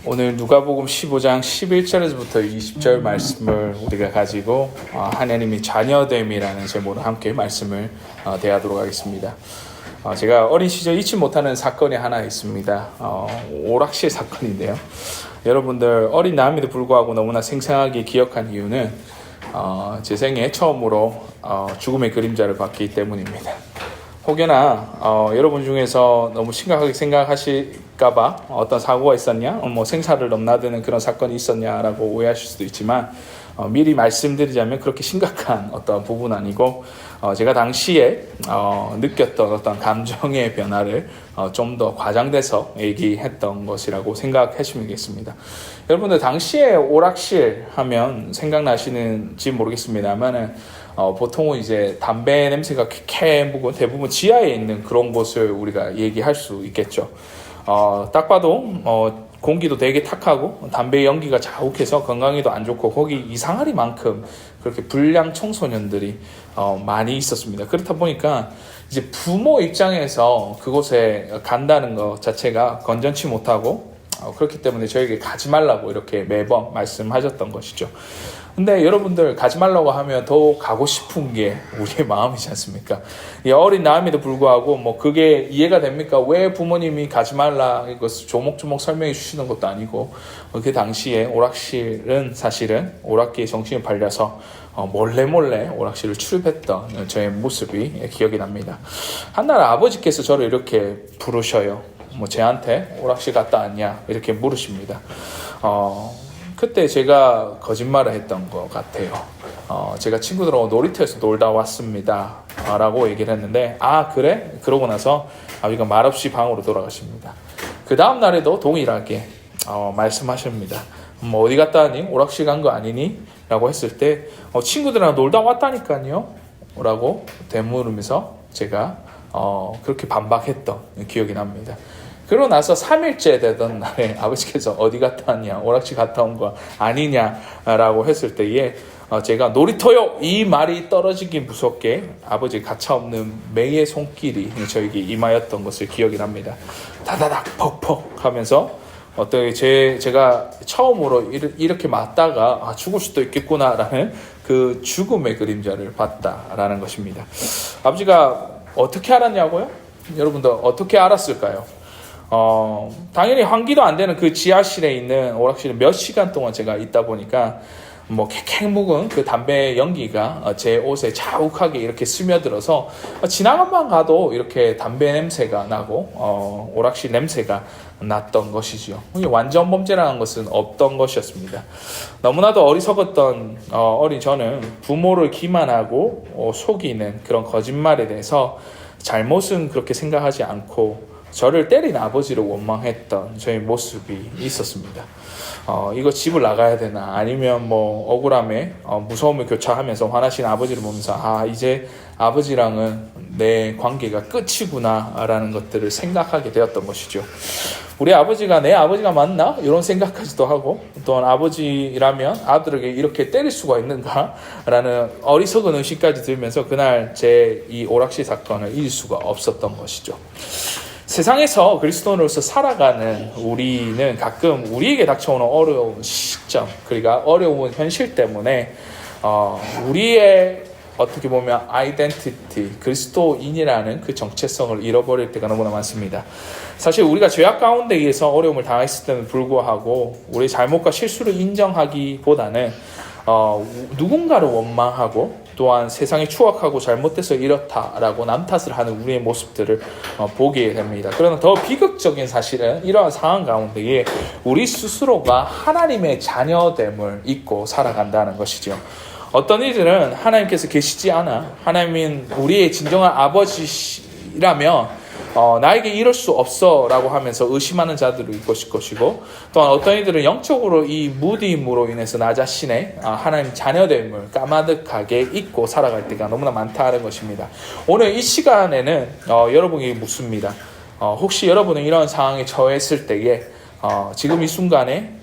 오늘 누가복음 15장 11절에서부터 20절 말씀을 우리가 가지고 하나님의 자녀됨이라는 제목으로 함께 말씀을 대하도록 하겠습니다. 제가 어린 시절 잊지 못하는 사건이 하나 있습니다. 오락실 사건인데요. 여러분들 어린 나이에도 불구하고 너무나 생생하게 기억한 이유는 제 생애 처음으로 죽음의 그림자를 봤기 때문입니다. 혹여나 여러분 중에서 너무 심각하게 생각하실까봐 어떤 사고가 있었냐, 생사를 넘나드는 그런 사건이 있었냐라고 오해하실 수도 있지만 미리 말씀드리자면 그렇게 심각한 어떤 부분은 아니고 제가 당시에 느꼈던 어떤 감정의 변화를 좀 더 과장돼서 얘기했던 것이라고 생각하시면 되겠습니다. 여러분들 당시에 오락실 하면 생각나시는지 모르겠습니다만은 보통은 이제 담배 냄새가 쾌쾌 묵은 대부분 지하에 있는 그런 곳을 우리가 얘기할 수 있겠죠. 딱 봐도 공기도 되게 탁하고 담배 연기가 자욱해서 건강에도 안 좋고 거기 이상하리만큼 그렇게 불량 청소년들이 많이 있었습니다. 그렇다 보니까 이제 부모 입장에서 그곳에 간다는 것 자체가 건전치 못하고 그렇기 때문에 저에게 가지 말라고 이렇게 매번 말씀하셨던 것이죠. 근데 여러분들 가지 말라고 하면 더 가고 싶은 게 우리의 마음이지 않습니까? 어린 나이에도 불구하고 그게 이해가 됩니까? 왜 부모님이 가지 말라 이것을 조목조목 설명해 주시는 것도 아니고 그 당시에 오락실은 사실은 오락기에 정신이 팔려서 몰래 오락실을 출입했던 저의 모습이 기억이 납니다. 한날 아버지께서 저를 이렇게 부르셔요. 쟤한테 오락실 갔다 왔냐 이렇게 물으십니다. 그때 제가 거짓말을 했던 것 같아요. 제가 친구들하고 놀이터에서 놀다 왔습니다 라고 얘기를 했는데 그래? 그러고 나서 아버지가 말없이 방으로 돌아가십니다. 그 다음 날에도 동일하게 말씀하십니다. 어디 갔다 왔니? 오락실 간 거 아니니? 라고 했을 때 친구들이랑 놀다 왔다니까요 라고 되물으면서 제가 그렇게 반박했던 기억이 납니다. 그러고 나서 3일째 되던 날에 아버지께서 어디 갔다 왔냐, 오락실 갔다 온 거 아니냐라고 했을 때에 제가 놀이터요! 이 말이 떨어지기 무섭게 아버지 가차없는 매의 손길이 저에게 임하였던 것을 기억이 납니다. 다다닥 퍽퍽 하면서 제가 처음으로 이렇게 맞다가 죽을 수도 있겠구나라는 그 죽음의 그림자를 봤다라는 것입니다. 아버지가 어떻게 알았냐고요? 여러분들 어떻게 알았을까요? 당연히 환기도 안 되는 그 지하실에 있는 오락실에 몇 시간 동안 제가 있다 보니까 캑캑 묵은 그 담배 연기가 제 옷에 자욱하게 이렇게 스며들어서 지나가만 가도 이렇게 담배 냄새가 나고 오락실 냄새가 났던 것이죠. 완전 범죄라는 것은 없던 것이었습니다. 너무나도 어리석었던 어린 저는 부모를 기만하고 속이는 그런 거짓말에 대해서 잘못은 그렇게 생각하지 않고 저를 때린 아버지를 원망했던 저의 모습이 있었습니다. 이거 집을 나가야 되나 아니면 억울함에 무서움을 교차하면서 화나신 아버지를 보면서 이제 아버지랑은 내 관계가 끝이구나 라는 것들을 생각하게 되었던 것이죠. 우리 아버지가 내 아버지가 맞나? 이런 생각까지도 하고 또한 아버지라면 아들에게 이렇게 때릴 수가 있는가? 라는 어리석은 의식까지 들면서 그날 제 이 오락실 사건을 잊을 수가 없었던 것이죠. 세상에서 그리스도인으로서 살아가는 우리는 가끔 우리에게 닥쳐오는 어려운 시점, 그러니까 어려운 현실 때문에 우리의 어떻게 보면 아이덴티티, 그리스도인이라는 그 정체성을 잃어버릴 때가 너무나 많습니다. 사실 우리가 죄악 가운데 의해서 어려움을 당했을 때는 불구하고 우리의 잘못과 실수를 인정하기보다는 누군가를 원망하고 또한 세상이 추악하고 잘못돼서 이렇다라고 남 탓을 하는 우리의 모습들을 보게 됩니다. 그러나 더 비극적인 사실은 이러한 상황 가운데에 우리 스스로가 하나님의 자녀됨을 잊고 살아간다는 것이죠. 어떤 이들은 하나님께서 계시지 않아 하나님은 우리의 진정한 아버지라면 나에게 이럴 수 없어 라고 하면서 의심하는 자들이 있을 것이고 또한 어떤 이들은 영적으로 이 무디임으로 인해서 나 자신의 하나님 자녀됨을 까마득하게 잊고 살아갈 때가 너무나 많다는 것입니다. 오늘 이 시간에는 여러분에게 묻습니다. 혹시 여러분은 이런 상황에 처했을 때에 지금 이 순간에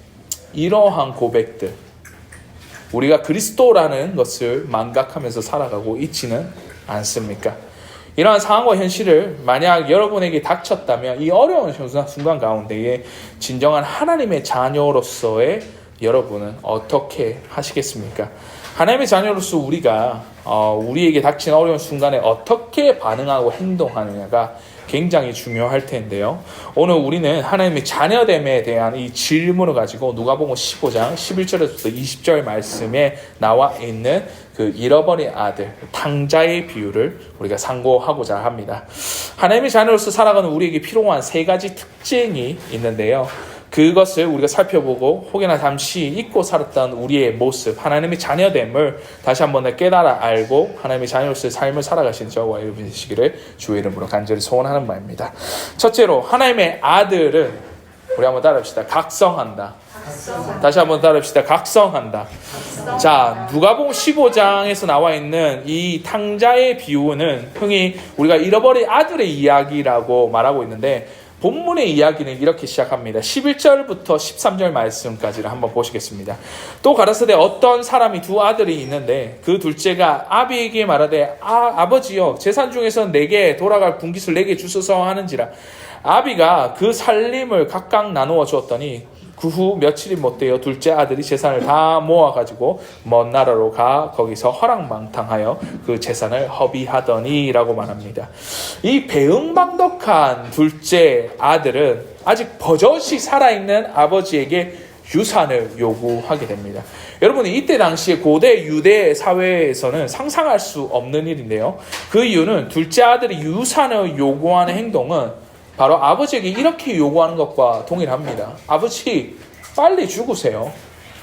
이러한 고백들 우리가 그리스도라는 것을 망각하면서 살아가고 있지는 않습니까? 이러한 상황과 현실을 만약 여러분에게 닥쳤다면 이 어려운 순간 가운데에 진정한 하나님의 자녀로서의 여러분은 어떻게 하시겠습니까? 하나님의 자녀로서 우리가 우리에게 닥친 어려운 순간에 어떻게 반응하고 행동하느냐가 굉장히 중요할 텐데요. 오늘 우리는 하나님의 자녀됨에 대한 이 질문을 가지고 누가복음 15장 11절에서부터 20절 말씀에 나와 있는 그 잃어버린 아들, 탕자의 비유를 우리가 상고하고자 합니다. 하나님의 자녀로서 살아가는 우리에게 필요한 세 가지 특징이 있는데요. 그것을 우리가 살펴보고 혹여나 잠시 잊고 살았던 우리의 모습, 하나님의 자녀됨을 다시 한번 깨달아 알고 하나님의 자녀로서의 삶을 살아가시는 저와 여러분 되시기를 주의 이름으로 간절히 소원하는 바입니다. 첫째로 하나님의 아들은 우리 한번 따라합시다. 각성한다. 다시 한번 따라합시다. 각성한다. 자, 누가복음 15장에서 나와 있는 이 탕자의 비유는 흔히 우리가 잃어버린 아들의 이야기라고 말하고 있는데 본문의 이야기는 이렇게 시작합니다. 11절부터 13절 말씀까지를 한번 보시겠습니다. 또 가라사대 어떤 사람이 두 아들이 있는데 그 둘째가 아비에게 말하되 아버지여 재산 중에서 내게 돌아갈 분깃을 내게 주소서 하는지라. 아비가 그 살림을 각각 나누어 주었더니 그 후 며칠이 못되어 둘째 아들이 재산을 다 모아가지고 먼 나라로 가 거기서 허랑방탕하여 그 재산을 허비하더니 라고 말합니다. 이 배은망덕한 둘째 아들은 아직 버젓이 살아있는 아버지에게 유산을 요구하게 됩니다. 여러분 이때 당시에 고대 유대 사회에서는 상상할 수 없는 일인데요. 그 이유는 둘째 아들이 유산을 요구하는 행동은 바로 아버지에게 이렇게 요구하는 것과 동일합니다. 아버지 빨리 죽으세요.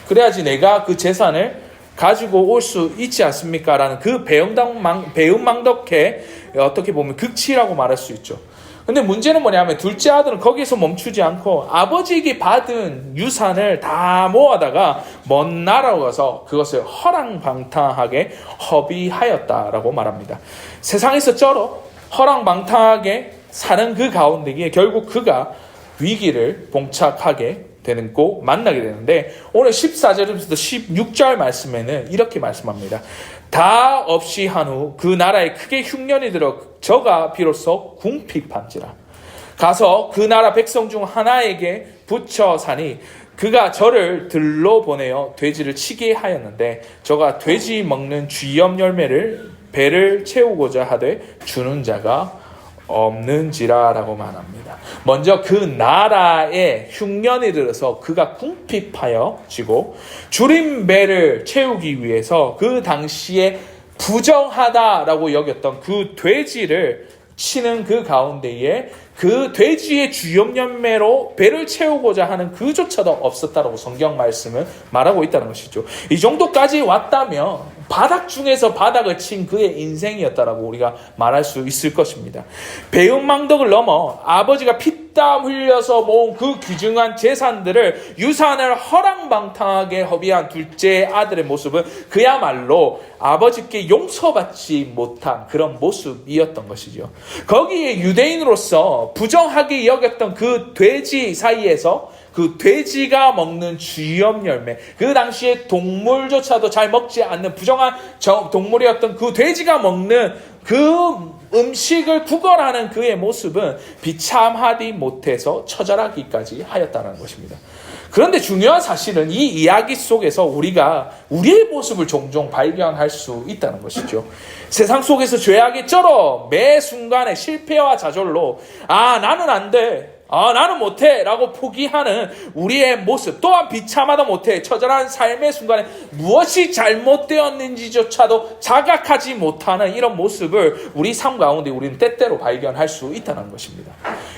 그래야지 내가 그 재산을 가지고 올 수 있지 않습니까? 라는 그 배은망덕해 어떻게 보면 극치라고 말할 수 있죠. 근데 문제는 뭐냐면 둘째 아들은 거기에서 멈추지 않고 아버지에게 받은 유산을 다 모아다가 먼 나라로 가서 그것을 허랑방탕하게 허비하였다라고 말합니다. 세상에서 쩔어 허랑방탕하게 사는 그 가운데에 결국 그가 위기를 봉착하게 되는 꼭 만나게 되는데 오늘 14절부터 16절 말씀에는 이렇게 말씀합니다. 다 없이 한 후 그 나라에 크게 흉년이 들어 저가 비로소 궁핍한지라. 가서 그 나라 백성 중 하나에게 붙여 사니 그가 저를 들러 보내어 돼지를 치게 하였는데 저가 돼지 먹는 쥐염 열매를 배를 채우고자 하되 주는 자가 없는지라라고 말합니다. 먼저 그 나라에 흉년이 들어서 그가 궁핍하여지고 주린 배를 채우기 위해서 그 당시에 부정하다라고 여겼던 그 돼지를 치는 그 가운데에 그 돼지의 주염열매로 배를 채우고자 하는 그조차도 없었다라고 성경 말씀은 말하고 있다는 것이죠. 이 정도까지 왔다면 바닥 중에서 바닥을 친 그의 인생이었다라고 우리가 말할 수 있을 것입니다. 배은망덕을 넘어 아버지가 피땀 흘려서 모은 그 귀중한 재산들을 유산을 허랑방탕하게 허비한 둘째 아들의 모습은 그야말로 아버지께 용서받지 못한 그런 모습이었던 것이죠. 거기에 유대인으로서 부정하게 여겼던 그 돼지 사이에서 그 돼지가 먹는 쥐염 열매, 그 당시에 동물조차도 잘 먹지 않는 부정한 동물이었던 그 돼지가 먹는 그 음식을 구걸하는 그의 모습은 비참하디 못해서 처절하기까지 하였다는 것입니다. 그런데 중요한 사실은 이 이야기 속에서 우리가 우리의 모습을 종종 발견할 수 있다는 것이죠. 세상 속에서 죄악에 쩔어 매 순간에 실패와 좌절로 나는 안 돼. 나는 못해 라고 포기하는 우리의 모습 또한 비참하다 못해 처절한 삶의 순간에 무엇이 잘못되었는지조차도 자각하지 못하는 이런 모습을 우리 삶 가운데 우리는 때때로 발견할 수 있다는 것입니다.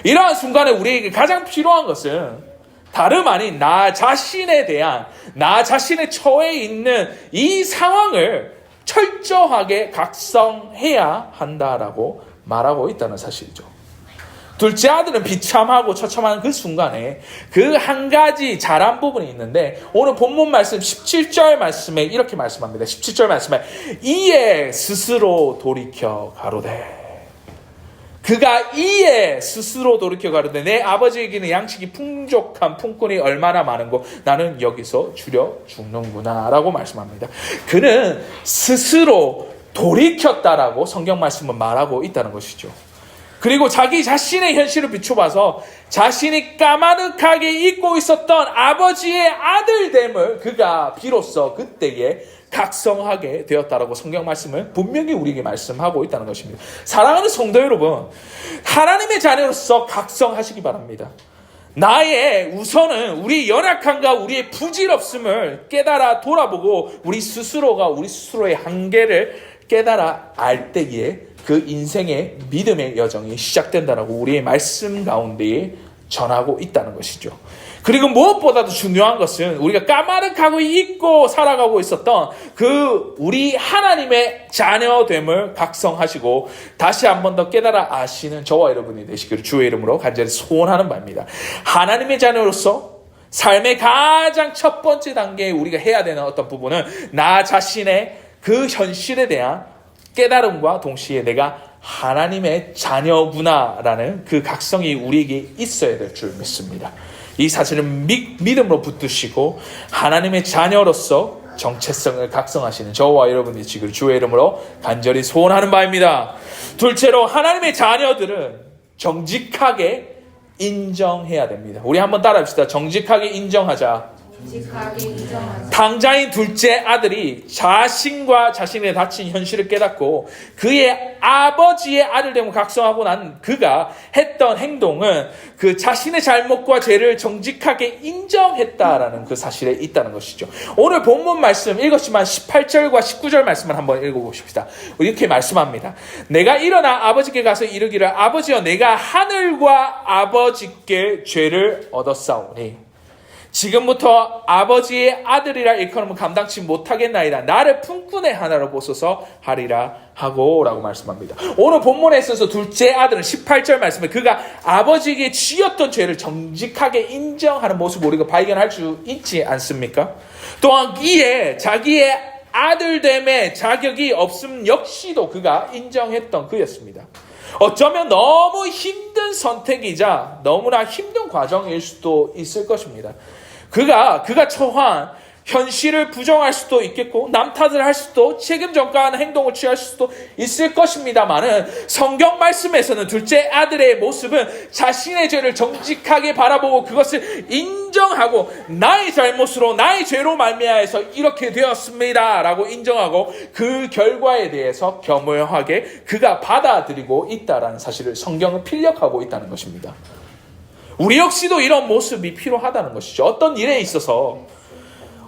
이러한 순간에 우리에게 가장 필요한 것은 다름 아닌 나 자신에 대한 나 자신의 처해 있는 이 상황을 철저하게 각성해야 한다라고 말하고 있다는 사실이죠. 둘째 아들은 비참하고 처참한 그 순간에 그 한 가지 잘한 부분이 있는데 오늘 본문 말씀 17절 말씀에 이렇게 말씀합니다. 17절 말씀에 이에 스스로 돌이켜 가로되 그가 이에 스스로 돌이켜 가로되 내 아버지에게는 양식이 풍족한 품꾼이 얼마나 많은고 나는 여기서 줄여 죽는구나 라고 말씀합니다. 그는 스스로 돌이켰다라고 성경 말씀은 말하고 있다는 것이죠. 그리고 자기 자신의 현실을 비춰봐서 자신이 까마득하게 잊고 있었던 아버지의 아들됨을 그가 비로소 그때에 각성하게 되었다라고 성경 말씀은 분명히 우리에게 말씀하고 있다는 것입니다. 사랑하는 성도 여러분, 하나님의 자녀로서 각성하시기 바랍니다. 나의 우선은 우리 연약함과 우리의 부질없음을 깨달아 돌아보고 우리 스스로의 한계를 깨달아 알 때에 그 인생의 믿음의 여정이 시작된다라고 우리의 말씀 가운데에 전하고 있다는 것이죠. 그리고 무엇보다도 중요한 것은 우리가 까마득하고 잊고 살아가고 있었던 그 우리 하나님의 자녀됨을 각성하시고 다시 한 번 더 깨달아 아시는 저와 여러분이 되시기를 주의 이름으로 간절히 소원하는 바입니다. 하나님의 자녀로서 삶의 가장 첫 번째 단계에 우리가 해야 되는 어떤 부분은 나 자신의 그 현실에 대한 깨달음과 동시에 내가 하나님의 자녀구나라는 그 각성이 우리에게 있어야 될 줄 믿습니다. 이 사실을 믿음으로 붙드시고 하나님의 자녀로서 정체성을 각성하시는 저와 여러분이 지금 주의 이름으로 간절히 소원하는 바입니다. 둘째로 하나님의 자녀들은 정직하게 인정해야 됩니다. 우리 한번 따라합시다. 정직하게 인정하자. 당자인 둘째 아들이 자신과 자신의 닫힌 현실을 깨닫고 그의 아버지의 아들됨을 각성하고 난 그가 했던 행동은 그 자신의 잘못과 죄를 정직하게 인정했다라는 그 사실에 있다는 것이죠. 오늘 본문 말씀 읽었지만 18절과 19절 말씀을 한번 읽어보십시다. 이렇게 말씀합니다. 내가 일어나 아버지께 가서 이르기를 아버지여 내가 하늘과 아버지께 죄를 얻었사오니 지금부터 아버지의 아들이라 일컬음을 감당치 못하겠나이다. 나를 품꾼의 하나로 보소서 하리라 하고 라고 말씀합니다. 오늘 본문에 있어서 둘째 아들은 18절 말씀에 그가 아버지에게 지었던 죄를 정직하게 인정하는 모습을 우리가 발견할 수 있지 않습니까? 또한 이에 자기의 아들됨의 자격이 없음 역시도 그가 인정했던 그였습니다. 어쩌면 너무 힘든 선택이자 너무나 힘든 과정일 수도 있을 것입니다. 그가 처한 현실을 부정할 수도 있겠고 남 탓을 할 수도 책임 전가하는 행동을 취할 수도 있을 것입니다만은 성경 말씀에서는 둘째 아들의 모습은 자신의 죄를 정직하게 바라보고 그것을 인정하고 나의 잘못으로 나의 죄로 말미암아서 이렇게 되었습니다 라고 인정하고 그 결과에 대해서 겸허하게 그가 받아들이고 있다라는 사실을 성경은 필력하고 있다는 것입니다. 우리 역시도 이런 모습이 필요하다는 것이죠. 어떤 일에 있어서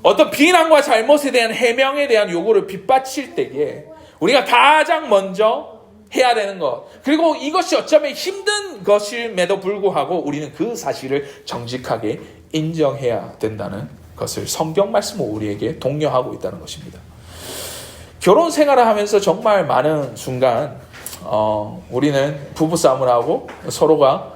어떤 비난과 잘못에 대한 해명에 대한 요구를 빗받칠 때에 우리가 가장 먼저 해야 되는 것, 그리고 이것이 어쩌면 힘든 것임에도 불구하고 우리는 그 사실을 정직하게 인정해야 된다는 것을 성경 말씀은 우리에게 독려하고 있다는 것입니다. 결혼 생활을 하면서 정말 많은 순간 우리는 부부싸움을 하고 서로가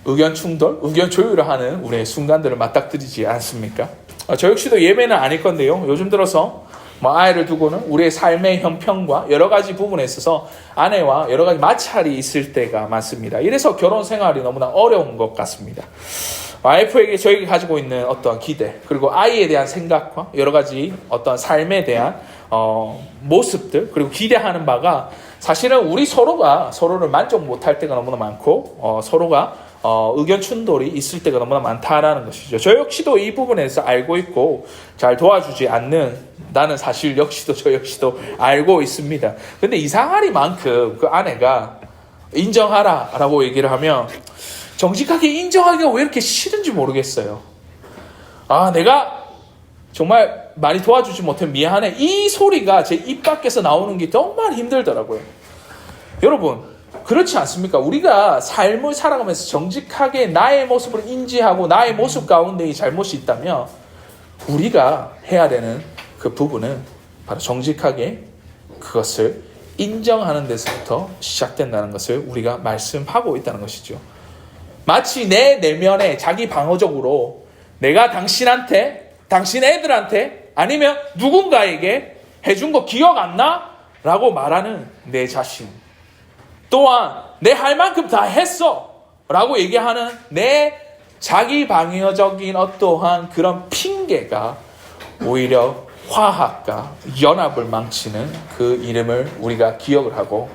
의견 충돌, 의견 조율을 하는 우리의 순간들을 맞닥뜨리지 않습니까? 저 역시도 예외는 아닐 건데요. 요즘 들어서 아이를 두고는 우리의 삶의 형편과 여러 가지 부분에 있어서 아내와 여러 가지 마찰이 있을 때가 많습니다. 이래서 결혼 생활이 너무나 어려운 것 같습니다. 와이프에게 저에게 가지고 있는 어떤 기대, 그리고 아이에 대한 생각과 여러 가지 어떤 삶에 대한 모습들, 그리고 기대하는 바가 사실은 우리 서로가 서로를 만족 못할 때가 너무나 많고 서로가 의견 충돌이 있을 때가 너무나 많다라는 것이죠. 저 역시도 이 부분에서 알고 있고 잘 도와주지 않는다는 사실 역시도 저 역시도 알고 있습니다. 근데 이상하리만큼 그 아내가 인정하라 라고 얘기를 하면 정직하게 인정하기가 왜 이렇게 싫은지 모르겠어요. 내가 정말 많이 도와주지 못해 미안해, 이 소리가 제 입 밖에서 나오는 게 정말 힘들더라고요. 여러분 그렇지 않습니까? 우리가 삶을 살아가면서 정직하게 나의 모습을 인지하고 나의 모습 가운데 잘못이 있다면 우리가 해야 되는 그 부분은 바로 정직하게 그것을 인정하는 데서부터 시작된다는 것을 우리가 말씀하고 있다는 것이죠. 마치 내 내면에 자기 방어적으로 내가 당신한테, 당신 애들한테 아니면 누군가에게 해준 거 기억 안 나? 라고 말하는 내 자신, 또한 내 할 만큼 다 했어 라고 얘기하는 내 자기 방어적인 어떠한 그런 핑계가 오히려 화합과 연합을 망치는 그 이름을 우리가 기억을 하고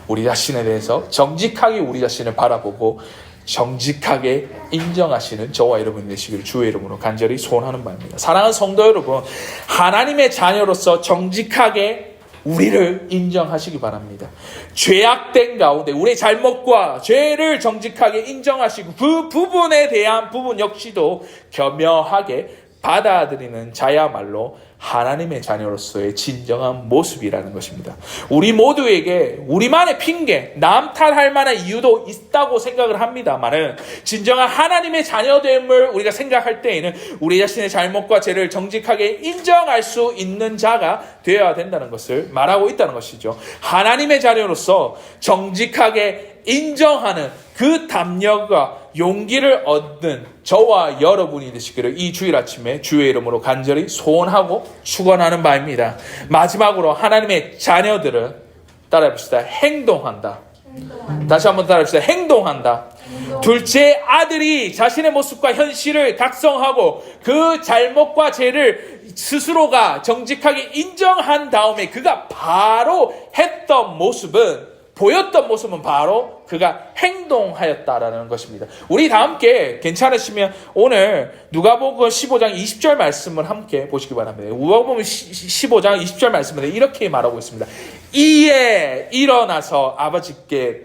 우리 자신에 대해서 정직하게 우리 자신을 바라보고 정직하게 인정하시는 저와 여러분이 되시기를 주의 이름으로 간절히 소원하는 바입니다. 사랑하는 성도 여러분, 하나님의 자녀로서 정직하게 우리를 인정하시기 바랍니다. 죄악된 가운데 우리의 잘못과 죄를 정직하게 인정하시고 그 부분에 대한 부분 역시도 겸허하게 받아들이는 자야말로 하나님의 자녀로서의 진정한 모습이라는 것입니다. 우리 모두에게 우리만의 핑계, 남 탓할 만한 이유도 있다고 생각을 합니다만은 진정한 하나님의 자녀됨을 우리가 생각할 때에는 우리 자신의 잘못과 죄를 정직하게 인정할 수 있는 자가 되어야 된다는 것을 말하고 있다는 것이죠. 하나님의 자녀로서 정직하게 인정하는 그 담력과 용기를 얻는 저와 여러분이 되시기를 이 주일 아침에 주의 이름으로 간절히 소원하고 축원하는 바입니다. 마지막으로 하나님의 자녀들은 따라해봅시다. 행동한다. 다시 한번 따라해봅시다. 행동한다. 둘째 아들이 자신의 모습과 현실을 각성하고 그 잘못과 죄를 스스로가 정직하게 인정한 다음에 그가 바로 보였던 모습은 바로 그가 행동하였다라는 것입니다. 우리 다 함께 괜찮으시면 오늘 누가복음 15장 20절 말씀을 함께 보시기 바랍니다. 누가복음 15장 20절 말씀은 이렇게 말하고 있습니다. 이에 일어나서 아버지께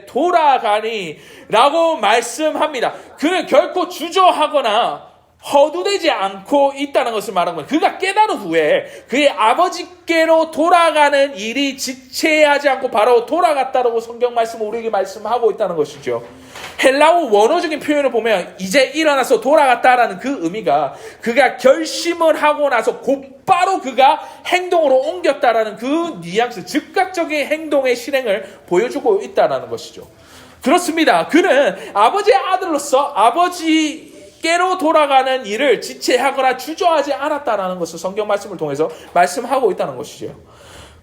돌아가니 라고 말씀합니다. 그는 결코 주저하거나 허두되지 않고 있다는 것을 말하는 거예요. 그가 깨달은 후에 그의 아버지께로 돌아가는 일이 지체하지 않고 바로 돌아갔다라고 성경 말씀은 우리에게 말씀하고 있다는 것이죠. 헬라어 원어적인 표현을 보면 이제 일어나서 돌아갔다라는 그 의미가 그가 결심을 하고 나서 곧바로 그가 행동으로 옮겼다라는 그 뉘앙스, 즉각적인 행동의 실행을 보여주고 있다는 것이죠. 그렇습니다. 그는 아버지의 아들로서 아버지께로 돌아가는 일을 지체하거나 주저하지 않았다라는 것을 성경 말씀을 통해서 말씀하고 있다는 것이죠.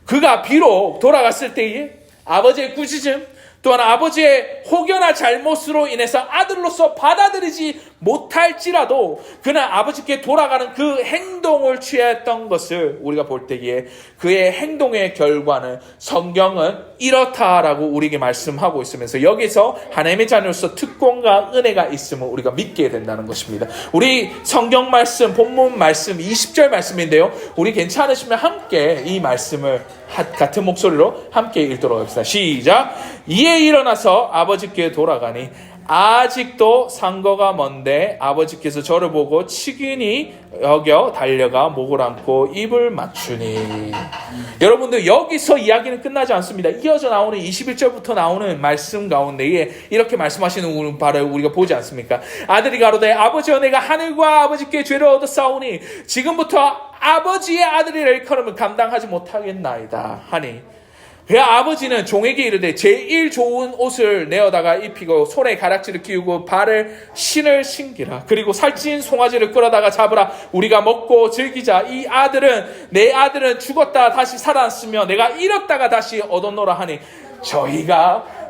그가 비록 돌아갔을 때에 아버지의 꾸짖음 또한 아버지의 혹여나 잘못으로 인해서 아들로서 받아들이지 못할지라도 그는 아버지께 돌아가는 그 행동을 취했던 것을 우리가 볼 때에 그의 행동의 결과는 성경은 이렇다라고 우리에게 말씀하고 있으면서 여기서 하나님의 자녀로서 특권과 은혜가 있음을 우리가 믿게 된다는 것입니다. 우리 성경 말씀, 본문 말씀 20절 말씀인데요. 우리 괜찮으시면 함께 이 말씀을 같은 목소리로 함께 읽도록 하겠습니다. 시작! 이에 일어나서 아버지께 돌아가니 아직도 상거가 먼데 아버지께서 저를 보고 치근히 여겨 달려가 목을 안고 입을 맞추니. 여러분들 여기서 이야기는 끝나지 않습니다. 이어져 나오는 21절부터 나오는 말씀 가운데에 이렇게 말씀하시는 바를 우리가 보지 않습니까? 아들이 가로되 아버지여 내가 하늘과 아버지께 죄를 얻었사오니 지금부터 아버지의 아들이라 일컬음을 감당하지 못하겠나이다 하니 그 아버지는 종에게 이르되 제일 좋은 옷을 내어다가 입히고 손에 가락지를 끼우고 발에 신을 신기라. 그리고 살찐 송아지를 끌어다가 잡으라. 우리가 먹고 즐기자. 내 아들은 죽었다 다시 살아났으며 내가 잃었다가 다시 얻었노라 하니 저희가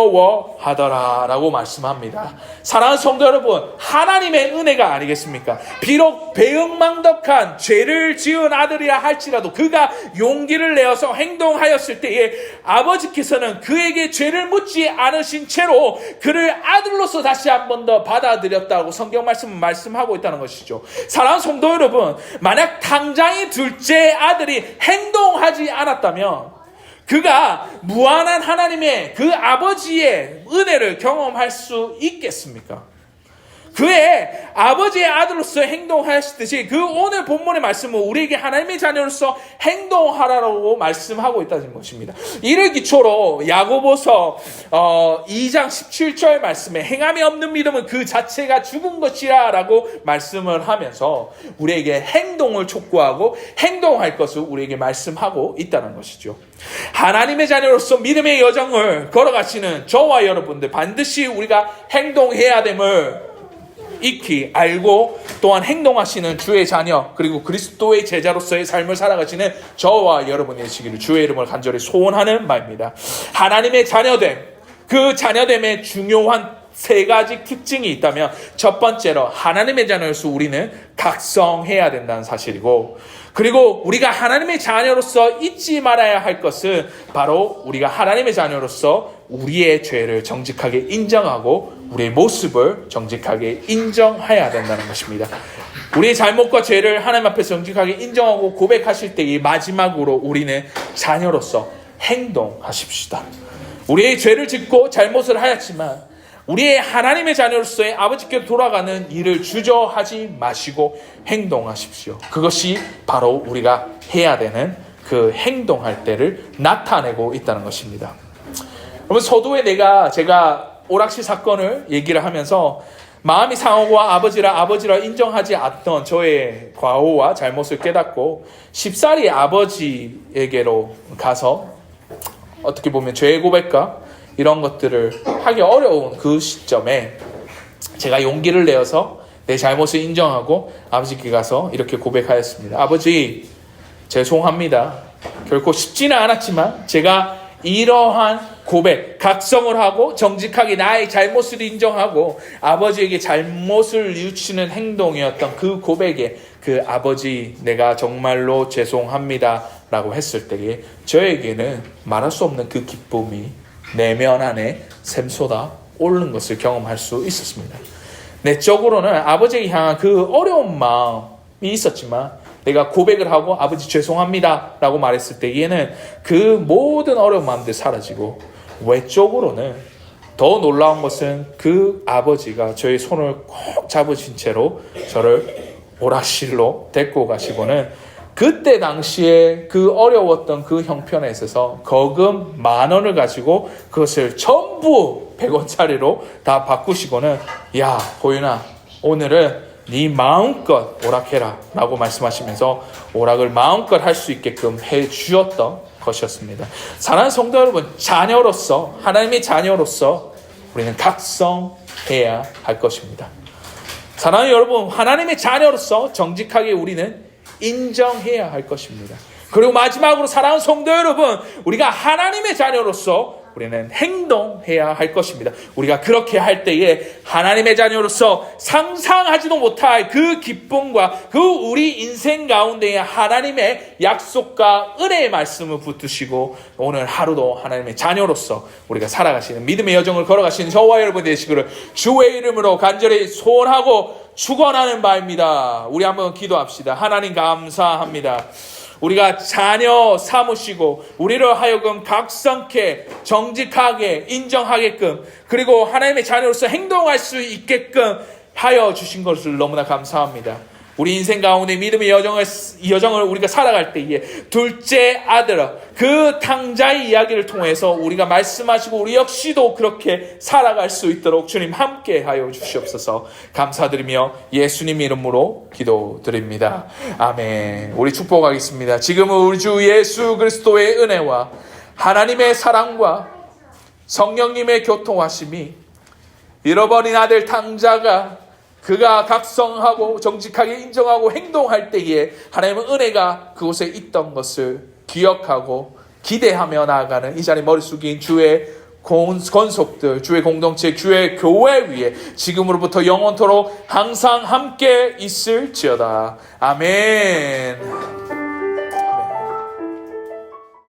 즐거워하더라 라고 말씀합니다. 사랑하는 성도 여러분, 하나님의 은혜가 아니겠습니까? 비록 배은망덕한 죄를 지은 아들이라 할지라도 그가 용기를 내어서 행동하였을 때에 아버지께서는 그에게 죄를 묻지 않으신 채로 그를 아들로서 다시 한 번 더 받아들였다고 성경 말씀은 말씀하고 있다는 것이죠. 사랑하는 성도 여러분, 만약 당장의 둘째 아들이 행동하지 않았다면 그가 무한한 하나님의 그 아버지의 은혜를 경험할 수 있겠습니까? 그의 아버지의 아들로서 행동하셨듯이 그 오늘 본문의 말씀은 우리에게 하나님의 자녀로서 행동하라고 말씀하고 있다는 것입니다. 이를 기초로 야고보서 2장 17절 말씀에 행함이 없는 믿음은 그 자체가 죽은 것이라 라고 말씀을 하면서 우리에게 행동을 촉구하고 행동할 것을 우리에게 말씀하고 있다는 것이죠. 하나님의 자녀로서 믿음의 여정을 걸어가시는 저와 여러분들 반드시 우리가 행동해야 됨을 익히 알고 또한 행동하시는 주의 자녀 그리고 그리스도의 제자로서의 삶을 살아가시는 저와 여러분이 되시기를 주의 이름을 간절히 소원하는 바입니다. 하나님의 자녀됨, 그 자녀됨의 중요한 세 가지 특징이 있다면 첫 번째로 하나님의 자녀로서 우리는 각성해야 된다는 사실이고, 그리고 우리가 하나님의 자녀로서 잊지 말아야 할 것은 바로 우리가 하나님의 자녀로서 우리의 죄를 정직하게 인정하고 우리의 모습을 정직하게 인정해야 된다는 것입니다. 우리의 잘못과 죄를 하나님 앞에서 정직하게 인정하고 고백하실 때의 마지막으로 우리는 자녀로서 행동하십시다. 우리의 죄를 짓고 잘못을 하였지만 우리의 하나님의 자녀로서의 아버지께 돌아가는 일을 주저하지 마시고 행동하십시오. 그것이 바로 우리가 해야 되는 그 행동할 때를 나타내고 있다는 것입니다. 여러분, 서두에 제가 오락실 사건을 얘기를 하면서 마음이 상하고 아버지라 인정하지 않던 저의 과오와 잘못을 깨닫고 쉽사리 아버지에게로 가서 어떻게 보면 죄의 고백과 이런 것들을 하기 어려운 그 시점에 제가 용기를 내어서 내 잘못을 인정하고 아버지께 가서 이렇게 고백하였습니다. 아버지, 죄송합니다. 결코 쉽지는 않았지만 제가 이러한 고백, 각성을 하고 정직하게 나의 잘못을 인정하고 아버지에게 잘못을 뉘우치는 행동이었던 그 고백에 그 아버지, 내가 정말로 죄송합니다 라고 했을 때에 저에게는 말할 수 없는 그 기쁨이 내면 안에 샘솟아 오르는 것을 경험할 수 있었습니다. 내적으로는 아버지에게 향한 그 어려운 마음이 있었지만 내가 고백을 하고 아버지 죄송합니다 라고 말했을 때에는 그 모든 어려운 마음들이 사라지고, 외적으로는 더 놀라운 것은 그 아버지가 저의 손을 꼭 잡으신 채로 저를 오락실로 데리고 가시고는 그때 당시에 그 어려웠던 그 형편에 있어서 거금 10,000원을 가지고 그것을 전부 100원짜리로 다 바꾸시고는, 야 보윤아, 오늘은 네 마음껏 오락해라 라고 말씀하시면서 오락을 마음껏 할 수 있게끔 해주었던 것이었습니다. 사랑하는 성도 여러분, 자녀로서, 하나님의 자녀로서 우리는 각성해야 할 것입니다. 사랑하는 여러분, 하나님의 자녀로서 정직하게 우리는 인정해야 할 것입니다. 그리고 마지막으로 사랑하는 성도 여러분, 우리가 하나님의 자녀로서 우리는 행동해야 할 것입니다. 우리가 그렇게 할 때에 하나님의 자녀로서 상상하지도 못할 그 기쁨과 그 우리 인생 가운데에 하나님의 약속과 은혜의 말씀을 붙드시고 오늘 하루도 하나님의 자녀로서 우리가 살아가시는 믿음의 여정을 걸어가시는 저와 여러분 되시기를 주의 이름으로 간절히 소원하고 축원하는 바입니다. 우리 한번 기도합시다. 하나님 감사합니다. 우리가 자녀 삼으시고 우리를 하여금 각성케 정직하게 인정하게끔, 그리고 하나님의 자녀로서 행동할 수 있게끔 하여 주신 것을 너무나 감사합니다. 우리 인생 가운데 믿음의 여정을 우리가 살아갈 때에 둘째 아들, 그 탕자의 이야기를 통해서 우리가 말씀하시고 우리 역시도 그렇게 살아갈 수 있도록 주님 함께 하여 주시옵소서. 감사드리며 예수님 이름으로 기도드립니다. 아멘. 우리 축복하겠습니다. 지금은 우리 주 예수 그리스도의 은혜와 하나님의 사랑과 성령님의 교통하심이 잃어버린 아들 탕자가 그가 각성하고 정직하게 인정하고 행동할 때에 하나님의 은혜가 그곳에 있던 것을 기억하고 기대하며 나아가는 이 자리 머리 숙인 주의 권속들, 주의 공동체, 주의 교회 위에 지금으로부터 영원토록 항상 함께 있을지어다. 아멘.